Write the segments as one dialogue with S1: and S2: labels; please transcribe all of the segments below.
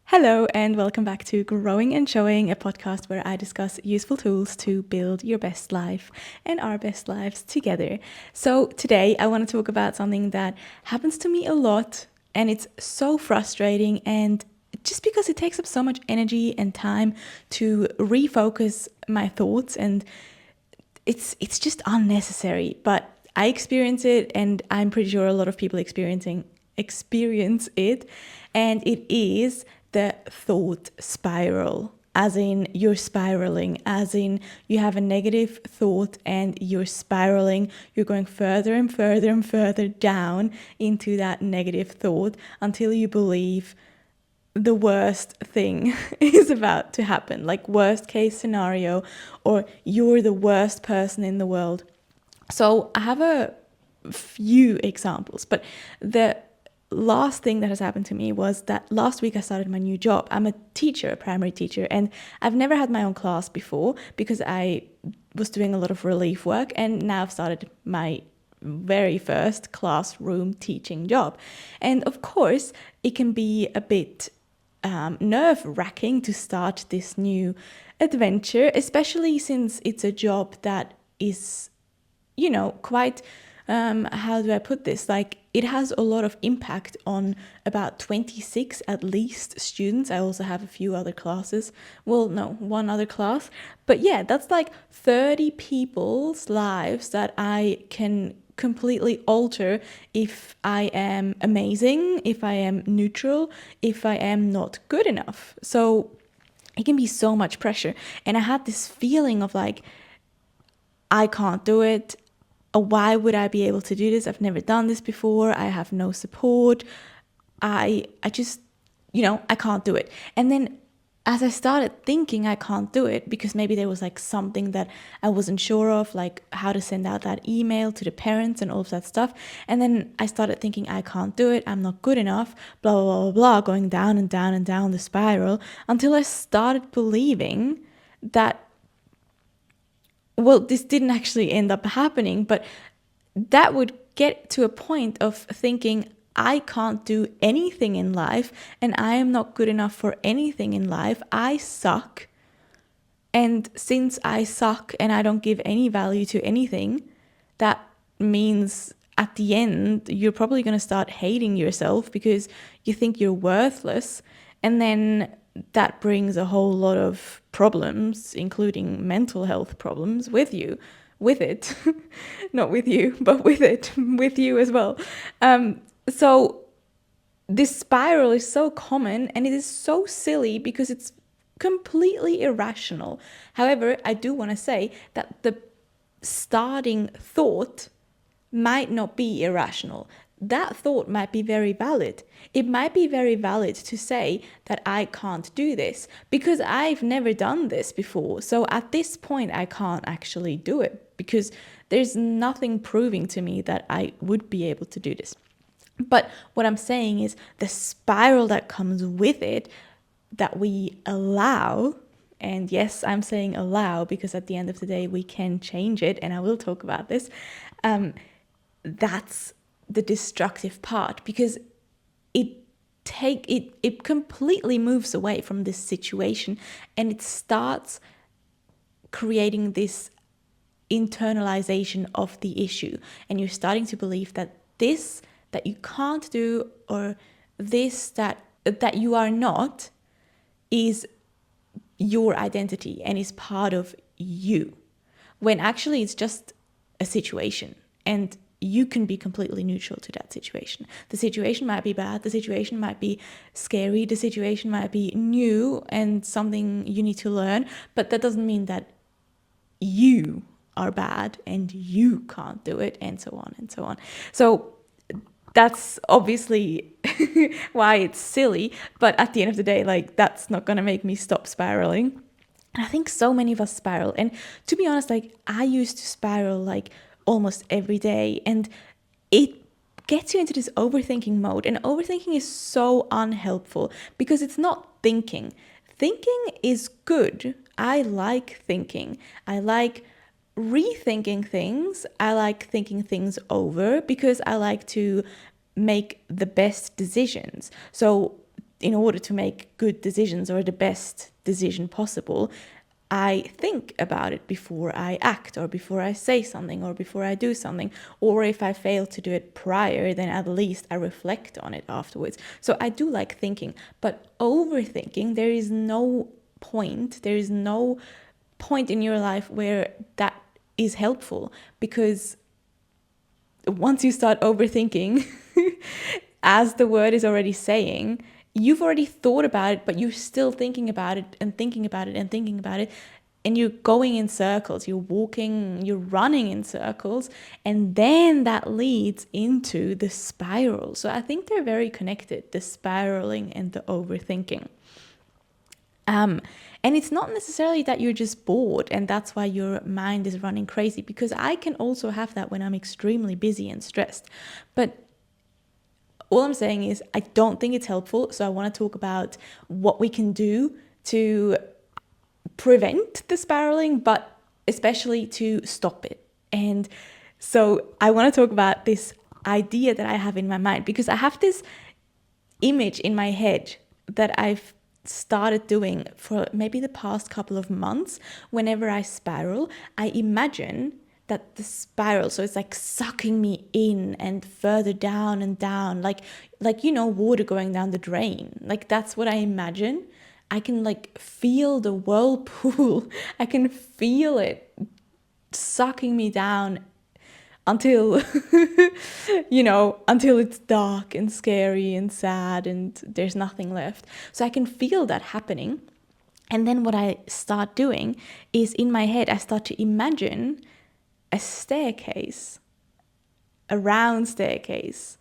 S1: Hello, and welcome back to Growing and Showing, a podcast where I discuss useful tools to build your best life and our best lives together. So, today I want to talk about something that happens to me a lot, and it's so frustrating. And just because it takes up so much energy and time to refocus my thoughts, and it's just unnecessary. But I experience it, and I'm pretty sure a lot of people experience it, and it is the thought spiral, as in you're spiraling, as in you have a negative thought and you're spiraling, you're going further and further and further down into that negative thought until you believe the worst thing is about to happen, like worst case scenario, or you're the worst person in the world. So I have a few examples, but the last thing that has happened to me was that last week I started my new job. I'm a teacher, a primary teacher, and I've never had my own class before because I was doing a lot of relief work, and now I've started my very first classroom teaching job. And of course, it can be a bit nerve-wracking to start this new adventure, especially since it's a job that is quite, how do I put this? Like, it has a lot of impact on about 26 at least students. I also have a few other classes. Well, no, one other class. But yeah, that's like 30 people's lives that I can completely alter if I am amazing, if I am neutral, if I am not good enough. So it can be so much pressure. And I had this feeling of like, I can't do it. Why would I be able to do this? I've never done this before. I have no support. I just, I can't do it. And then as I started thinking I can't do it, because maybe there was like something that I wasn't sure of, like how to send out that email to the parents and all of that stuff. And then I started thinking I can't do it. I'm not good enough, blah, blah, blah, blah, going down and down and down the spiral until I started believing that, well, this didn't actually end up happening, but that would get to a point of thinking I can't do anything in life and I am not good enough for anything in life. I suck. And since I suck and I don't give any value to anything, that means at the end, you're probably going to start hating yourself because you think you're worthless. And then that brings a whole lot of problems, including mental health problems with it, not with you, but with it, with you as well. So this spiral is so common and it is so silly because it's completely irrational. However, I do want to say that the starting thought might not be irrational. That thought might be very valid. It might be very valid to say that I can't do this because I've never done this before. So at this point, I can't actually do it because there's nothing proving to me that I would be able to do this. But what I'm saying is the spiral that comes with it, that we allow, and yes, I'm saying allow because at the end of the day, we can change it, and I will talk about this. That's the destructive part, because it completely moves away from this situation and it starts creating this internalization of the issue, and you're starting to believe that this that you can't do, or this that you are not, is your identity and is part of you, when actually it's just a situation and you can be completely neutral to that situation. The situation might be bad, the situation might be scary, the situation might be new and something you need to learn, but that doesn't mean that you are bad and you can't do it, and so on and so on. So that's obviously why it's silly, but at the end of the day, like, that's not going to make me stop spiraling. And I think so many of us spiral. And to be honest, like, I used to spiral like almost every day, and it gets you into this overthinking mode. And overthinking is so unhelpful because it's not thinking. Thinking is good. I like thinking. I like rethinking things. I like thinking things over because I like to make the best decisions. So in order to make good decisions or the best decision possible, I think about it before I act, or before I say something, or before I do something. Or if I fail to do it prior, then at least I reflect on it afterwards. So I do like thinking, but overthinking, there is no point in your life where that is helpful, because once you start overthinking, as the word is already saying, you've already thought about it, but you're still thinking about it and thinking about it and thinking about it. And you're going in circles, you're walking, you're running in circles. And then that leads into the spiral. So I think they're very connected, the spiraling and the overthinking. And it's not necessarily that you're just bored and that's why your mind is running crazy, because I can also have that when I'm extremely busy and stressed. But all I'm saying is I don't think it's helpful. So I want to talk about what we can do to prevent the spiraling, but especially to stop it. And so I want to talk about this idea that I have in my mind, because I have this image in my head that I've started doing for maybe the past couple of months. Whenever I spiral, I imagine that the spiral, so it's like sucking me in and further down and down, like water going down the drain. Like that's what I imagine. I can like feel the whirlpool. I can feel it sucking me down until until it's dark and scary and sad and there's nothing left. So I can feel that happening. And then what I start doing is, in my head, I start to imagine a staircase, a round staircase,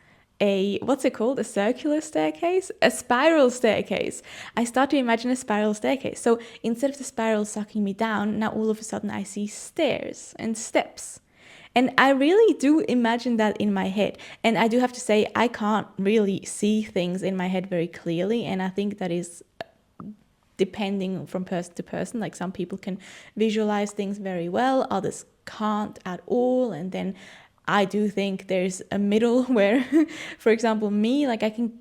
S1: what's it called? A circular staircase? A spiral staircase. I start to imagine a spiral staircase. So instead of the spiral sucking me down, now all of a sudden I see stairs and steps. And I really do imagine that in my head. And I do have to say, I can't really see things in my head very clearly. And I think that is depending from person to person. Like some people can visualize things very well, others can't at all. And then I do think there's a middle where, for example, me, like I can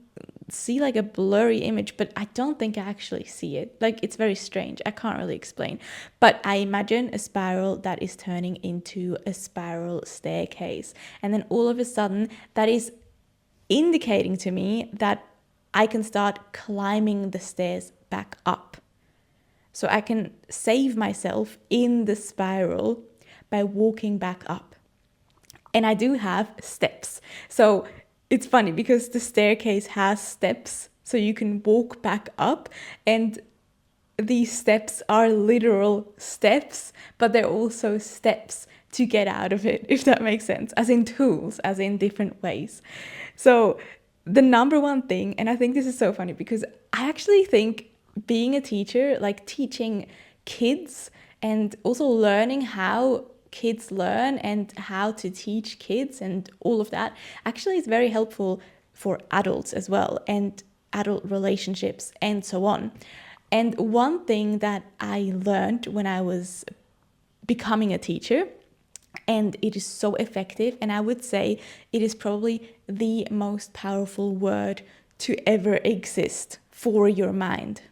S1: see like a blurry image, but I don't think I actually see it. Like it's very strange. I can't really explain. But I imagine a spiral that is turning into a spiral staircase. And then all of a sudden that is indicating to me that I can start climbing the stairs back up. So I can save myself in the spiral by walking back up. And I do have steps. So it's funny because the staircase has steps, so you can walk back up, and these steps are literal steps, but they're also steps to get out of it, if that makes sense, as in tools, as in different ways. So the number one thing, and I think this is so funny because I actually think being a teacher, like teaching kids and also learning how kids learn and how to teach kids and all of that actually is very helpful for adults as well, and adult relationships and so on. And one thing that I learned when I was becoming a teacher, and it is so effective, and I would say it is probably the most powerful word to ever exist for your mind.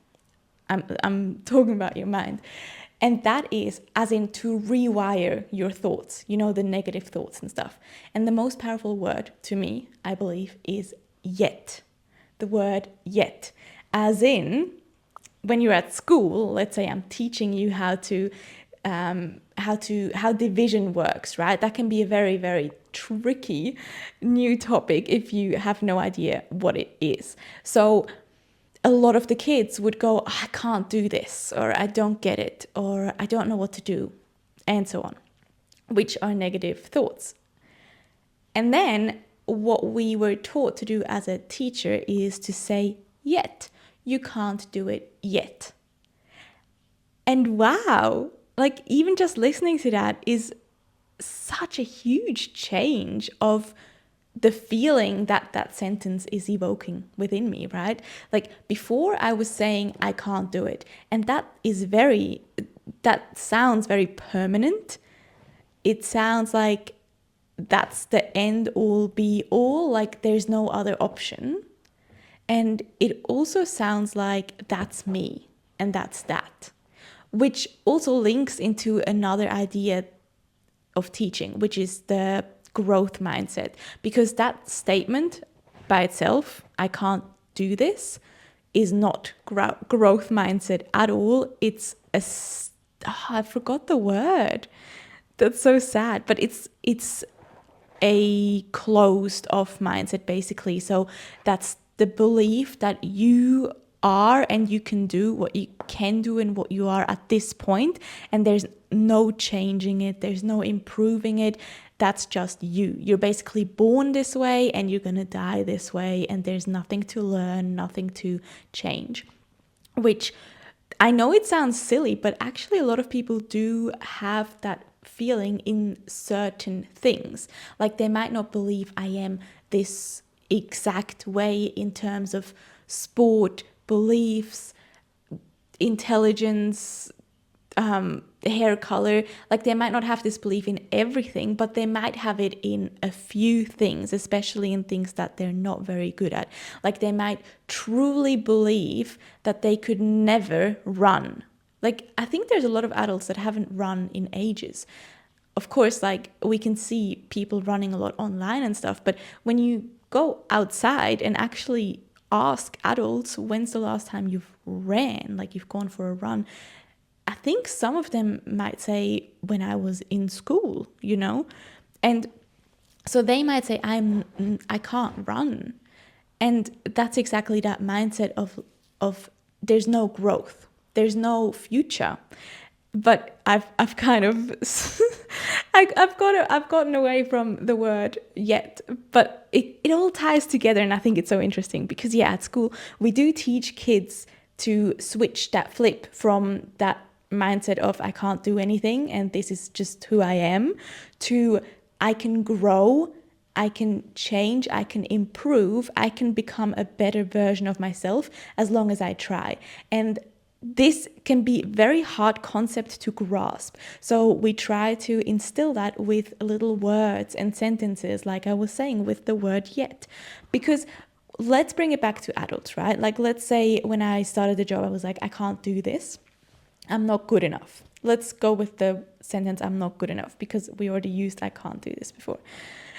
S1: I'm talking about your mind. And that is as in to rewire your thoughts, the negative thoughts and stuff. And the most powerful word to me, I believe, is yet. The word yet. As in, when you're at school, let's say I'm teaching you how division works, right? That can be a very, very tricky new topic if you have no idea what it is. So a lot of the kids would go, I can't do this, or I don't get it, or I don't know what to do, and so on, which are negative thoughts. And then what we were taught to do as a teacher is to say, yet, you can't do it yet. And wow, like even just listening to that is such a huge change of the feeling that that sentence is evoking within me, right? Like before I was saying I can't do it, and that sounds very permanent. It sounds like that's the end all be all, like there's no other option. And it also sounds like that's me and that's that, which also links into another idea of teaching, which is the growth mindset. Because that statement by itself, I can't do this, is not growth mindset at all. It's I forgot the word. That's so sad, but it's a closed off mindset basically. So that's the belief that you are and you can do what you can do and what you are at this point, and there's no changing it, there's no improving it. That's just you. You're basically born this way and you're gonna die this way, and there's nothing to learn, nothing to change. Which I know it sounds silly, but actually a lot of people do have that feeling in certain things. Like they might not believe I am this exact way in terms of sport, beliefs, intelligence, hair color. Like they might not have this belief in everything, but they might have it in a few things, especially in things that they're not very good at. Like they might truly believe that they could never run. Like I think there's a lot of adults that haven't run in ages. Of course, like we can see people running a lot online and stuff, but when you go outside and actually ask adults, when's the last time you've ran, like you've gone for a run, I think some of them might say when I was in school, you know? And so they might say I can't run. And that's exactly that mindset of there's no growth. There's no future. But I've kind of I've gotten away from the word yet, but it all ties together, and I think it's so interesting because at school we do teach kids to switch that flip from that mindset of I can't do anything and this is just who I am to I can grow, I can change, I can improve, I can become a better version of myself as long as I try. And this can be a very hard concept to grasp. So we try to instill that with little words and sentences, like I was saying with the word yet. Because let's bring it back to adults, right? Like let's say when I started the job, I was like, I can't do this. I'm not good enough. Let's go with the sentence, I'm not good enough, because we already used I can't do this before.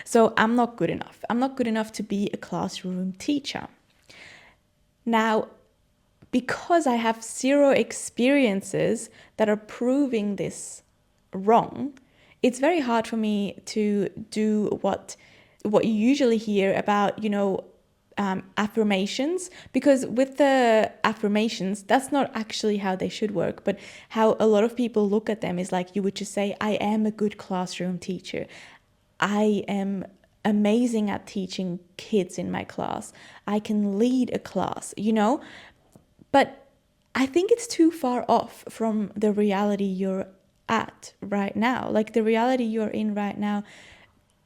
S1: So I'm not good enough. I'm not good enough to be a classroom teacher. Now, because I have zero experiences that are proving this wrong, it's very hard for me to do what you usually hear about, affirmations, because with the affirmations, that's not actually how they should work, but how a lot of people look at them is like you would just say, I am a good classroom teacher. I am amazing at teaching kids in my class. I can lead a class, But I think it's too far off from the reality you're at right now. Like the reality you're in right now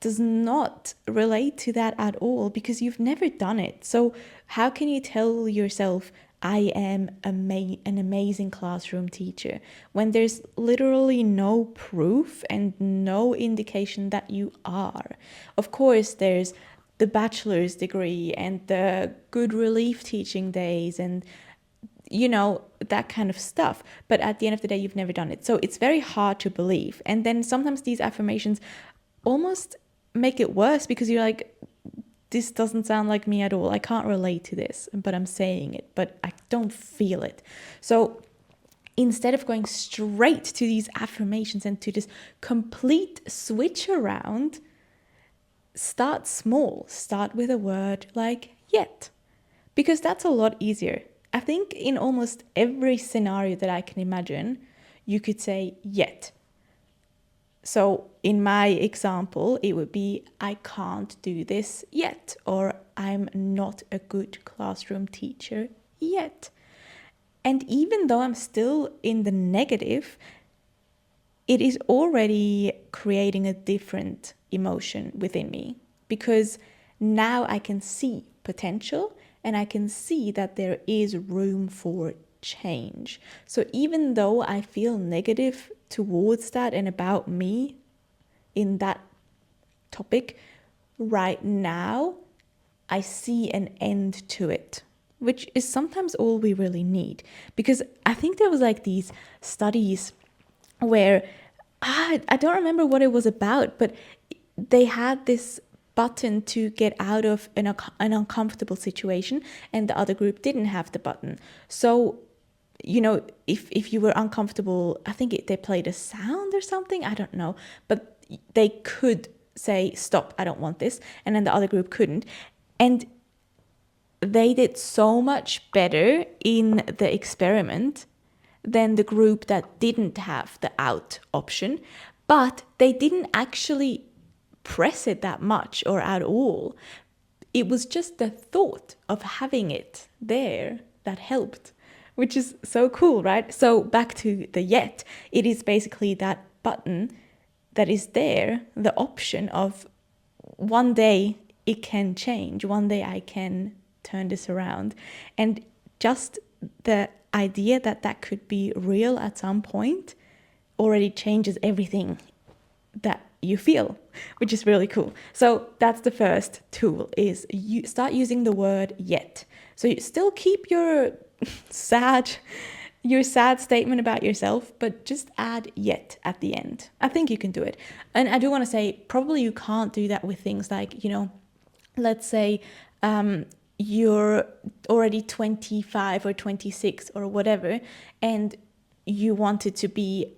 S1: does not relate to that at all because you've never done it. So how can you tell yourself, I am an amazing classroom teacher, when there's literally no proof and no indication that you are? Of course, there's the bachelor's degree and the good relief teaching days and that kind of stuff. But at the end of the day, you've never done it. So it's very hard to believe. And then sometimes these affirmations almost make it worse because you're like, this doesn't sound like me at all. I can't relate to this, but I'm saying it, but I don't feel it. So instead of going straight to these affirmations and to this complete switch around, start small. Start with a word like yet, because that's a lot easier. I think in almost every scenario that I can imagine, you could say yet. So in my example, it would be, I can't do this yet, or I'm not a good classroom teacher yet. And even though I'm still in the negative, it is already creating a different emotion within me, because now I can see potential and I can see that there is room for change. So even though I feel negative towards that and about me in that topic, right now I see an end to it. which is sometimes all we really need. Because I think there was like these studies where I don't remember what it was about, but they had this button to get out of an uncomfortable situation, and the other group didn't have the button. So, if you were uncomfortable, I think they played a sound or something, I don't know, but they could say, stop, I don't want this, and then the other group couldn't. And they did so much better in the experiment than the group that didn't have the out option, but they didn't actually press it that much or at all. It was just the thought of having it there that helped, which is so cool, right? So back to the yet, it is basically that button that is there, the option of one day it can change, one day I can turn this around. And just the idea that that could be real at some point already changes everything that you feel, which is really cool. So that's the first tool, is you start using the word yet. So you still keep your sad statement about yourself, but just add yet at the end. I think you can do it. And I do want to say, probably you can't do that with things like, let's say you're already 25 or 26 or whatever, and you wanted to be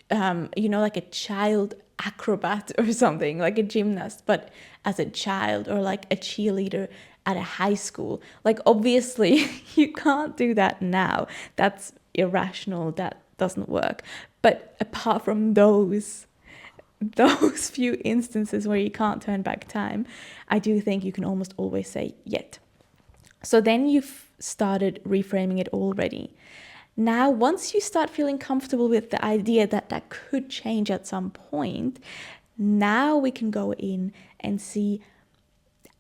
S1: like a child acrobat or something, like a gymnast, but as a child, or like a cheerleader at a high school. Like, obviously you can't do that now. That's irrational. That doesn't work. But apart from those few instances where you can't turn back time, I do think you can almost always say yet. So then you've started reframing it already. Now, once you start feeling comfortable with the idea that that could change at some point, now we can go in and see,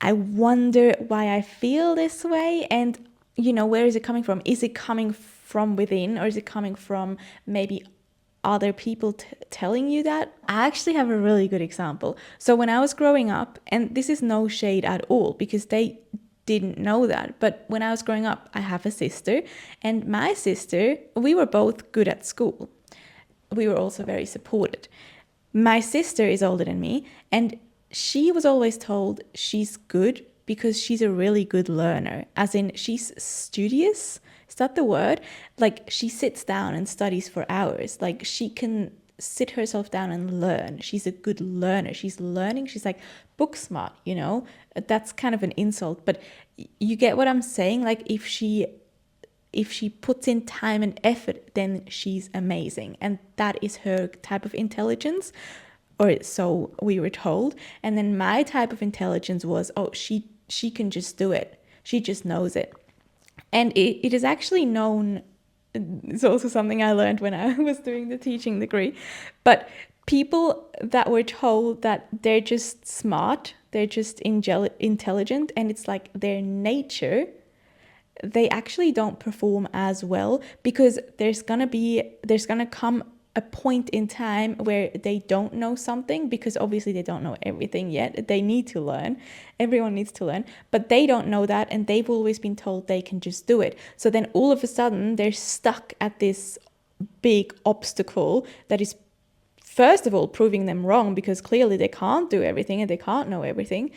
S1: I wonder why I feel this way, and where is it coming from? Is it coming from within, or is it coming from maybe other people telling you that? I actually have a really good example. So when I was growing up, and this is no shade at all, because they didn't know that, but when I was growing up, I have a sister, and my sister, we were both good at school. We were also very supported. My sister is older than me, and she was always told she's good because she's a really good learner, as in she's studious. Is that the word? Like, she sits down and studies for hours. Like, she can sit herself down and learn. She's a good learner. She's learning. She's like book smart, That's kind of an insult, but you get what I'm saying? Like, if she puts in time and effort, then she's amazing. And that is her type of intelligence, or so we were told. And then my type of intelligence was, she can just do it. She just knows it. And it is actually known, it's also something I learned when I was doing the teaching degree, but people that were told that they're just smart, they're just intelligent, and it's like their nature, they actually don't perform as well, because there's gonna come a point in time where they don't know something, because obviously they don't know everything yet. They need to learn. Everyone needs to learn, but they don't know that, and they've always been told they can just do it. So then all of a sudden they're stuck at this big obstacle that is, first of all, proving them wrong, because clearly they can't do everything and they can't know everything,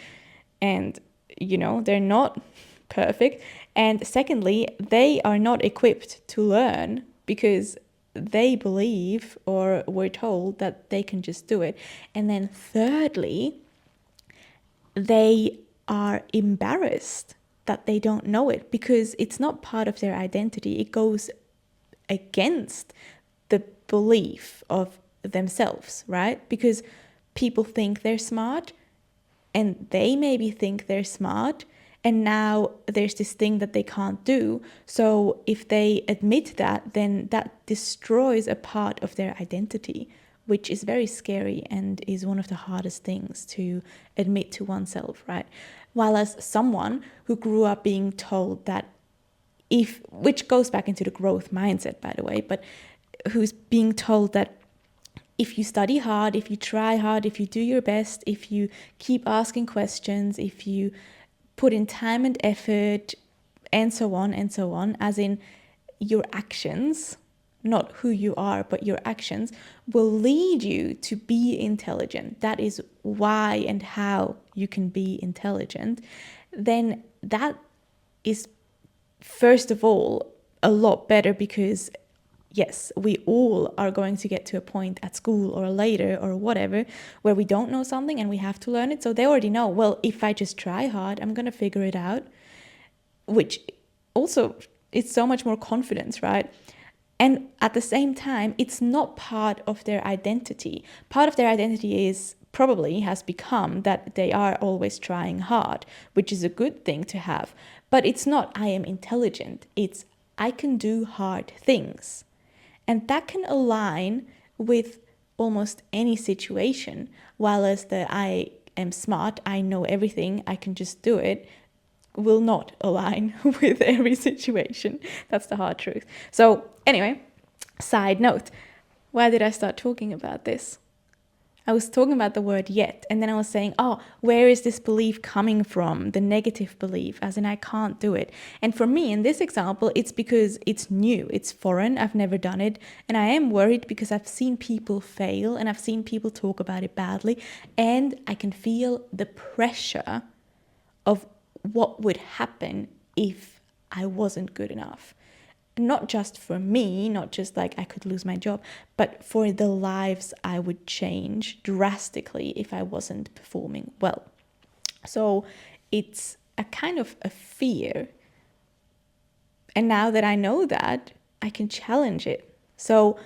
S1: and they're not perfect. And secondly, they are not equipped to learn, because they believe or were told that they can just do it. And then thirdly, they are embarrassed that they don't know it, because it's not part of their identity. It goes against the belief of themselves, right? Because people think they're smart, and they maybe think they're smart, and now there's this thing that they can't do. So if they admit that, then that destroys a part of their identity, which is very scary and is one of the hardest things to admit to oneself, right? While as someone who grew up being told that which goes back into the growth mindset, by the way, but who's being told that if you study hard, if you try hard, if you do your best, if you keep asking questions, if you put in time and effort, and so on, as in your actions, not who you are, but your actions will lead you to be intelligent. That is why and how you can be intelligent. Then that is, first of all, a lot better, because yes, we all are going to get to a point at school or later or whatever where we don't know something and we have to learn it. So they already know, well, if I just try hard, I'm going to figure it out, which also, it's so much more confidence, right? And at the same time, it's not part of their identity. Part of their identity is probably has become that they are always trying hard, which is a good thing to have. But it's not, I am intelligent. It's, I can do hard things. And that can align with almost any situation. While as the I am smart, I know everything, I can just do it, will not align with every situation. That's the hard truth. So anyway, side note, why did I start talking about this? I was talking about the word yet, and then I was saying, oh, where is this belief coming from? The negative belief, as in I can't do it. And for me, in this example, it's because it's new, it's foreign, I've never done it. And I am worried because I've seen people fail and I've seen people talk about it badly. And I can feel the pressure of what would happen if I wasn't good enough. Not just for me, not just like I could lose my job, but for the lives I would change drastically if I wasn't performing well. So it's a kind of a fear. And now that I know that, I can challenge it. So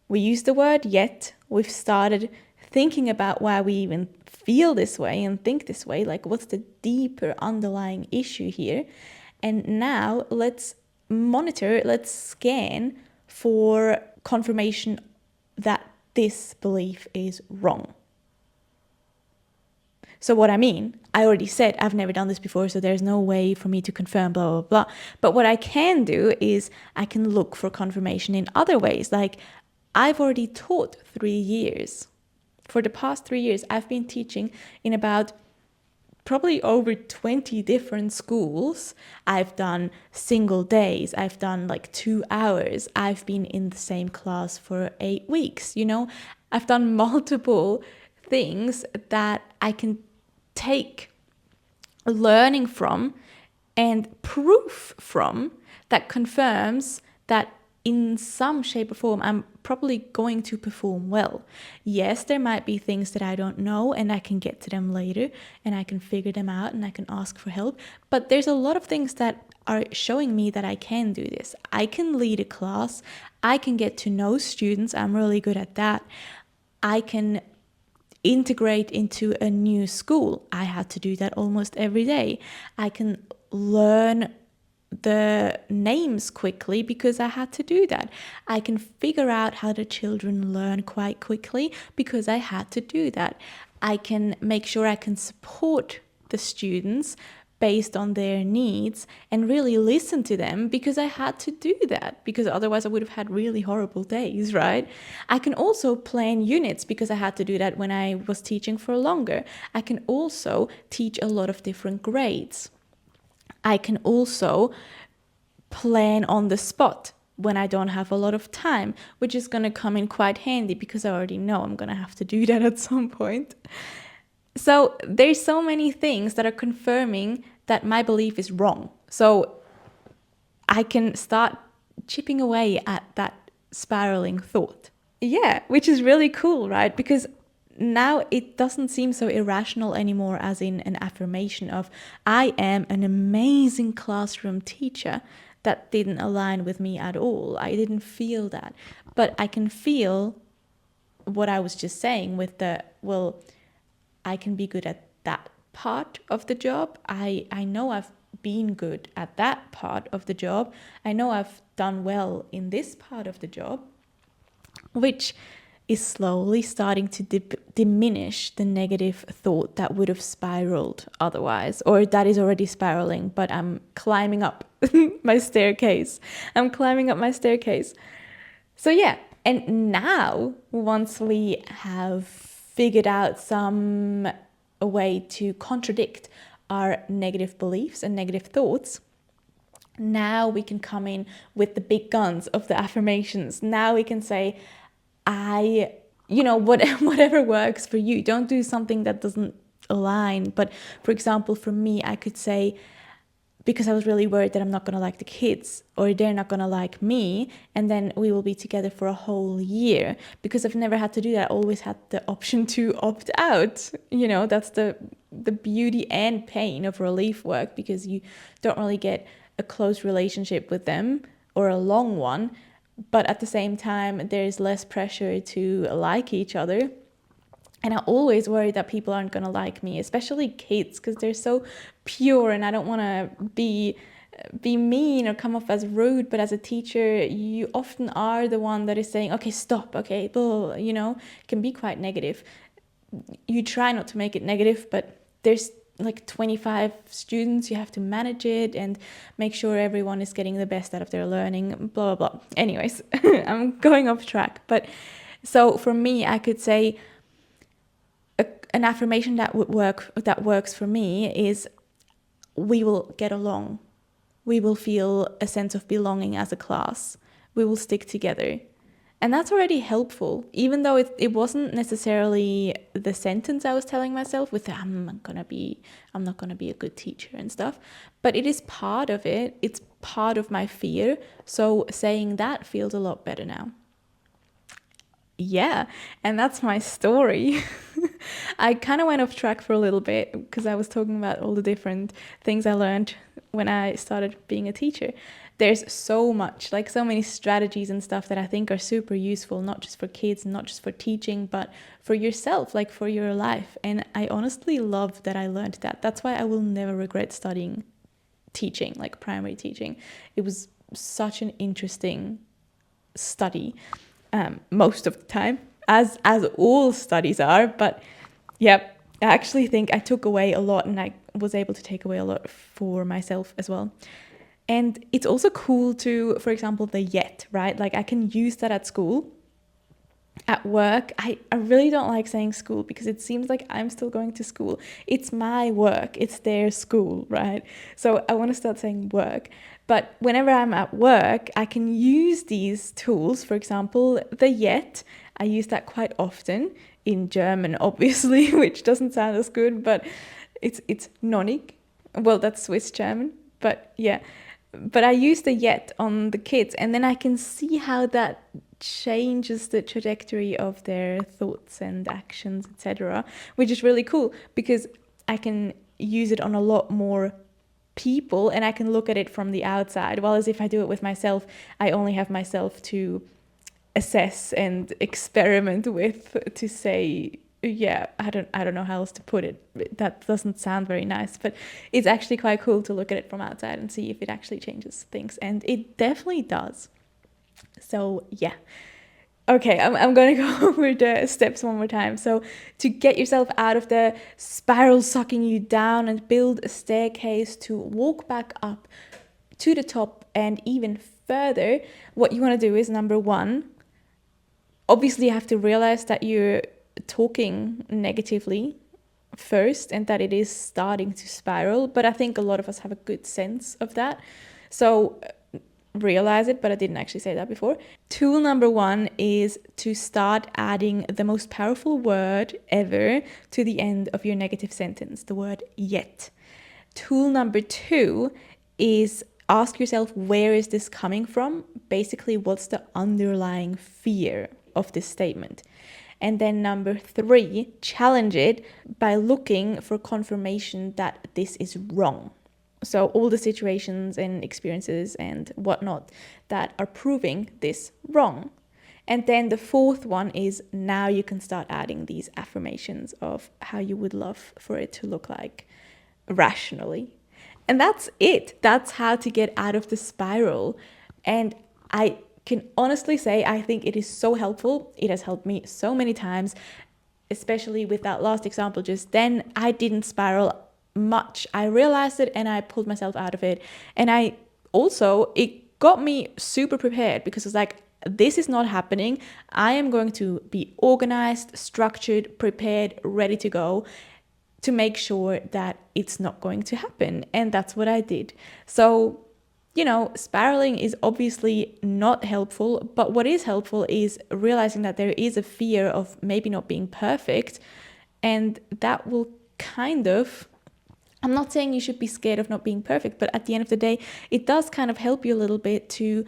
S1: we use the word yet. We've started thinking about why we even feel this way and think this way, like what's the deeper underlying issue here. And now let's monitor, let's scan for confirmation that this belief is wrong. So what I mean, I already said I've never done this before, so there's no way for me to confirm, blah, blah, blah. But what I can do is I can look for confirmation in other ways. Like I've already taught 3 years. For the past 3 years, I've been teaching in about probably over 20 different schools. I've done single days. I've done like 2 hours. I've been in the same class for 8 weeks. You know, I've done multiple things that I can take learning from and proof from that confirms that in some shape or form, I'm probably going to perform well. Yes, there might be things that I don't know and I can get to them later and I can figure them out and I can ask for help. But there's a lot of things that are showing me that I can do this. I can lead a class. I can get to know students. I'm really good at that. I can integrate into a new school. I had to do that almost every day. I can learn the names quickly because I had to do that. I can figure out how the children learn quite quickly because I had to do that. I can make sure I can support the students based on their needs and really listen to them because I had to do that, because otherwise I would have had really horrible days, right? I can also plan units because I had to do that when I was teaching for longer. I can also teach a lot of different grades. I can also plan on the spot when I don't have a lot of time, which is going to come in quite handy because I already know I'm going to have to do that at some point. So there's so many things that are confirming that my belief is wrong. So I can start chipping away at that spiraling thought. Yeah, which is really cool, right? Because now it doesn't seem so irrational anymore, as in an affirmation of I am an amazing classroom teacher. That didn't align with me at all. I didn't feel that. But I can feel what I was just saying with the, well, I can be good at that part of the job. I know I've been good at that part of the job. I know I've done well in this part of the job, which is slowly starting to diminish the negative thought that would have spiraled otherwise, or that is already spiraling, but I'm climbing up my staircase. So yeah, and now once we have figured out some way to contradict our negative beliefs and negative thoughts, Now we can come in with the big guns of the affirmations. Now we can say, whatever works for you. Don't do something that doesn't align. But for example, for me, I could say, because I was really worried that I'm not going to like the kids or they're not going to like me, and then we will be together for a whole year. Because I've never had to do that. I always had the option to opt out. That's the beauty and pain of relief work, because you don't really get a close relationship with them or a long one, but at the same time there's less pressure to like each other. And I always worry that people aren't going to like me, especially kids, because they're so pure, and I don't want to be mean or come off as rude. But as a teacher, you often are the one that is saying, okay, stop, okay, can be quite negative. You try not to make it negative, but there's like 25 students, you have to manage it and make sure everyone is getting the best out of their learning, blah, blah, blah. Anyways, I'm going off track. But so for me, I could say, an affirmation that works for me is, we will get along. We will feel a sense of belonging as a class. We will stick together. And that's already helpful, even though it wasn't necessarily the sentence I was telling myself with I'm not gonna be a good teacher and stuff. But it is part of it. It's part of my fear. So saying that feels a lot better now. Yeah, and that's my story. I kind of went off track for a little bit because I was talking about all the different things I learned when I started being a teacher. There's so much, like so many strategies and stuff that I think are super useful, not just for kids, not just for teaching, but for yourself, like for your life. And I honestly love that I learned that. That's why I will never regret studying teaching, like primary teaching. It was such an interesting study. Most of the time, as all studies are. But yeah, I actually think I took away a lot, and I was able to take away a lot for myself as well. And it's also cool to, for example, the yet, right? Like I can use that at school. At work, I really don't like saying school because it seems like I'm still going to school. It's my work, it's their school, right? So I want to start saying work. But whenever I'm at work, I can use these tools. For example, the yet, I use that quite often in German, obviously, which doesn't sound as good, but it's nonig. Well, that's Swiss German, but yeah. But I use the yet on the kids, and then I can see how that changes the trajectory of their thoughts and actions, etc., which is really cool because I can use it on a lot more people and I can look at it from the outside. While as if I do it with myself, I only have myself to assess and experiment with, to say, yeah, I don't know how else to put it. That doesn't sound very nice, but it's actually quite cool to look at it from outside and see if it actually changes things, and it definitely does. So yeah. Okay, I'm going to go over the steps one more time. So to get yourself out of the spiral sucking you down and build a staircase to walk back up to the top and even further, what you want to do is, number one, obviously you have to realize that you're talking negatively first and that it is starting to spiral. But I think a lot of us have a good sense of that. So realize it, but I didn't actually say that before. Tool number one is to start adding the most powerful word ever to the end of your negative sentence, the word yet. Tool number two is ask yourself, where is this coming from? Basically, what's the underlying fear of this statement? And then number three, challenge it by looking for confirmation that this is wrong. So all the situations and experiences and whatnot that are proving this wrong. And then the fourth one is, now you can start adding these affirmations of how you would love for it to look like rationally. And that's it. That's how to get out of the spiral. And I can honestly say, I think it is so helpful. It has helped me so many times, especially with that last example just then. I didn't spiral much. I realized it and I pulled myself out of it. And it got me super prepared because it's like, this is not happening. I am going to be organized, structured, prepared, ready to go to make sure that it's not going to happen. And that's what I did. So spiraling is obviously not helpful, but what is helpful is realizing that there is a fear of maybe not being perfect, and that will kind of, I'm not saying you should be scared of not being perfect, but at the end of the day, it does kind of help you a little bit to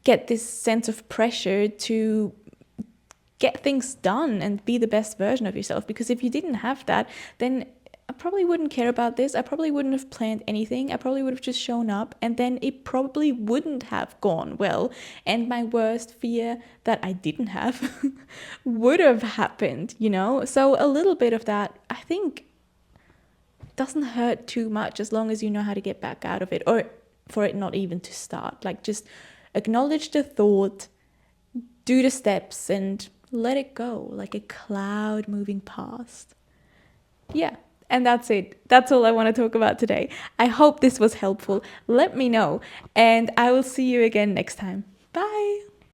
S1: get this sense of pressure to get things done and be the best version of yourself. Because if you didn't have that, then I probably wouldn't care about this. I probably wouldn't have planned anything. I probably would have just shown up, and then it probably wouldn't have gone well. And my worst fear that I didn't have would have happened, So a little bit of that, I think, doesn't hurt too much as long as you know how to get back out of it, or for it not even to start. Like, just acknowledge the thought, do the steps, and let it go like a cloud moving past. Yeah. And that's it. That's all I want to talk about today. I hope this was helpful. Let me know, and I will see you again next time. Bye.